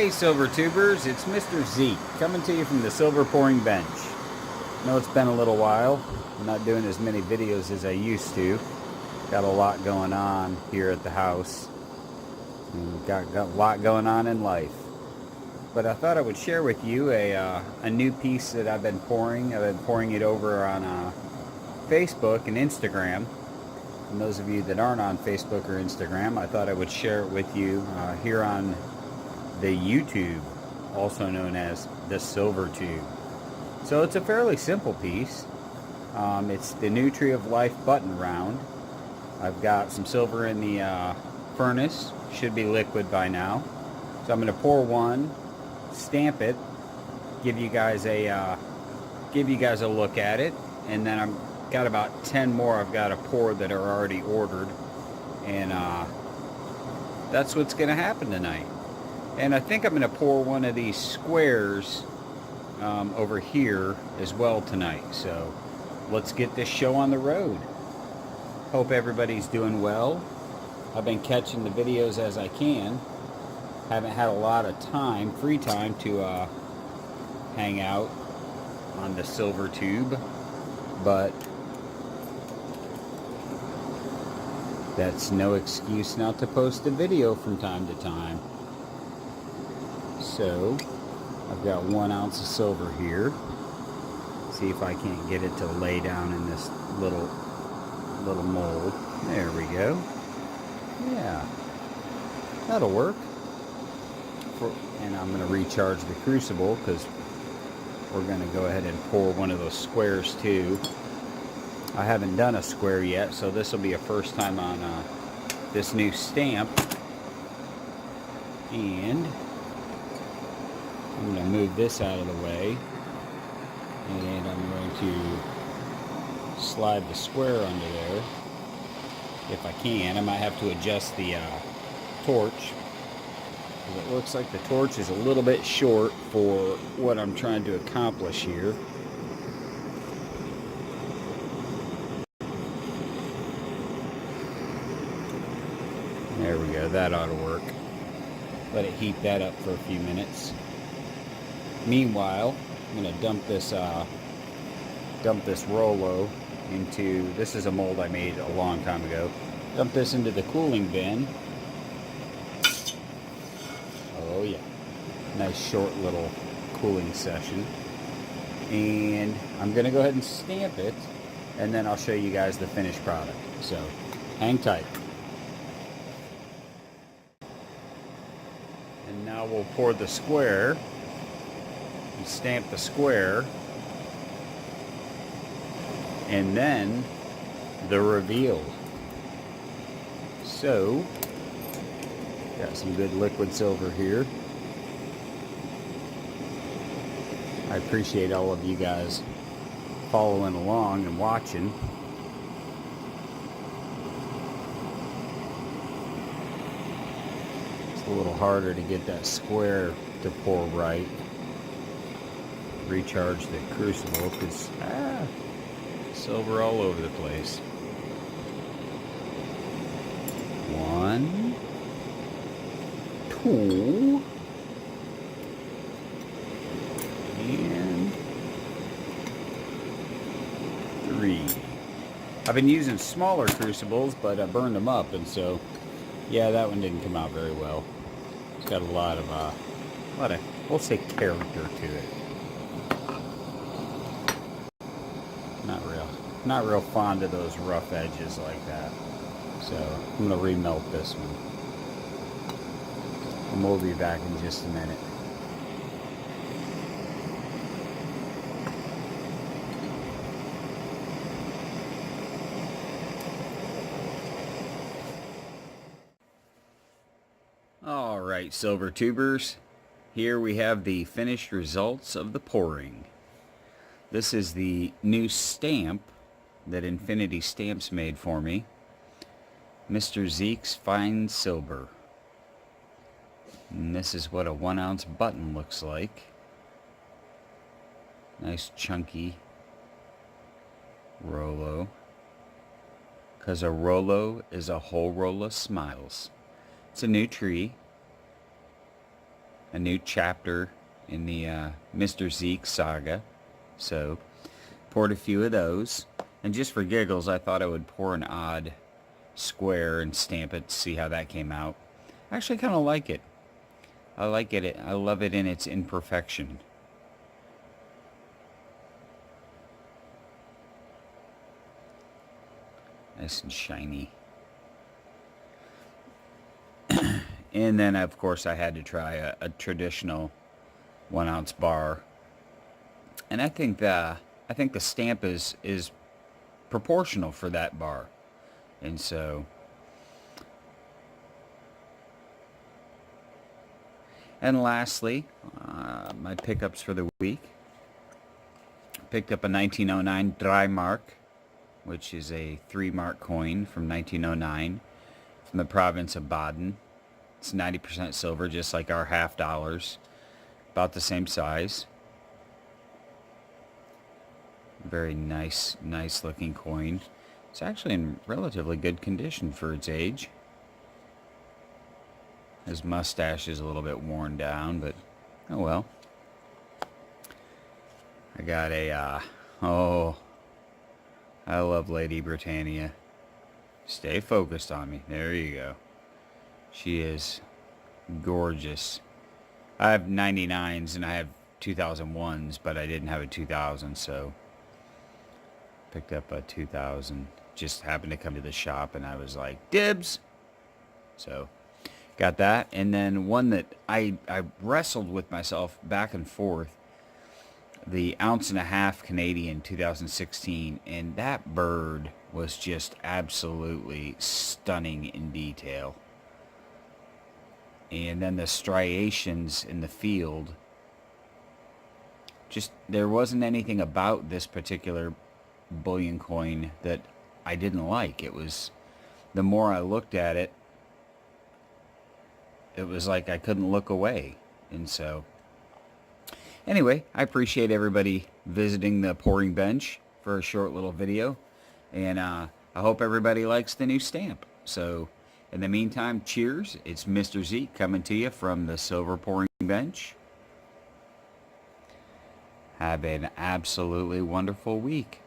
Hey Silver Tubers, it's MrZeke coming to you from the Silver Pouring Bench. I know it's been a little while. I'm not doing as many videos as I used to. Got a lot going on here at the house. And got a lot going on in life. But I thought I would share with you a new piece that I've been pouring. I've been pouring it over on Facebook and Instagram. And those of you that aren't on Facebook or Instagram, I thought I would share it with you here on the YouTube, also known as the Silver Tube. So it's a fairly simple piece. It's the new Tree of Life button round. I've got some silver in the furnace, should be liquid by now. So I'm going to pour one, stamp it, give you guys a look at it, and then I've got about 10 more I've got to pour that are already ordered, and that's what's going to happen tonight. And I think I'm going to pour one of these squares over here as well tonight. So let's get this show on the road. Hope everybody's doing well. I've been catching the videos as I can. Haven't had a lot of time, free time, to hang out on the Silver Tube. But that's no excuse not to post a video from time to time. So, I've got 1 ounce of silver here. See if I can't get it to lay down in this little mold. There we go. Yeah, that'll work. And I'm going to recharge the crucible because we're going to go ahead and pour one of those squares too. I haven't done a square yet, so this will be a first time on this new stamp. And I'm going to move this out of the way, and I'm going to slide the square under there if I can. I might have to adjust the torch, because it looks like the torch is a little bit short for what I'm trying to accomplish here. There we go, that ought to work. Let it heat that up for a few minutes. Meanwhile, I'm going to dump this Rolo into, this is a mold I made a long time ago. Dump this into the cooling bin. Oh yeah, nice short little cooling session. And I'm going to go ahead and stamp it, and then I'll show you guys the finished product. So, hang tight. And now we'll pour the square. Stamp the square, and then the reveal. So, got some good liquid silver here. I appreciate all of you guys following along and watching. It's a little harder to get that square to pour right. Recharge the crucible because silver all over the place. 1, 2, and 3. I've been using smaller crucibles, but I burned them up, and so yeah, that one didn't come out very well. It's got a lot of we'll say character to it. Not real fond of those rough edges like that. So I'm going to remelt this one. And we'll be back in just a minute. Alright, Silver Tubers. Here we have the finished results of the pouring. This is the new stamp that Infinity Stamps made for me. MrZeke's Fine Silver. And this is what a 1 ounce button looks like. Nice chunky Rolo. Because a Rolo is a whole roll of smiles. It's a new tree. a new chapter in the MrZeke saga. So, poured a few of those. And just for giggles, I thought I would pour an odd square and stamp it to see how that came out. I actually kind of like it. I like it. I love it in its imperfection. Nice and shiny. And then, of course, I had to try a traditional 1-ounce bar. And I think the stamp is proportional for that bar. And so, and lastly, my pickups for the week. Picked up a 1909 dry mark, which is a 3-mark coin from 1909 from the province of Baden. It's 90% silver, just like our $50, about the same size. Very nice looking coin. It's actually in relatively good condition for its age. His mustache is a little bit worn down, but oh well. I got a, oh, I love Lady Britannia. Stay focused on me. There you go. She is gorgeous. I have 99s and I have 2001s, but I didn't have a 2000, so picked up a 2000. Just happened to come to the shop and I was like, dibs! So, got that. And then one that I wrestled with myself back and forth, the 1.5 ounce Canadian 2016, and that bird was just absolutely stunning in detail. And then the striations in the field, just, there wasn't anything about this particular bullion coin that I didn't like. It was, the more I looked at it, it was like I couldn't look away. And so, anyway, I appreciate everybody visiting the pouring bench for a short little video. And I hope everybody likes the new stamp. So, in the meantime, cheers. It's MrZeke coming to you from the silver pouring bench. Have an absolutely wonderful week.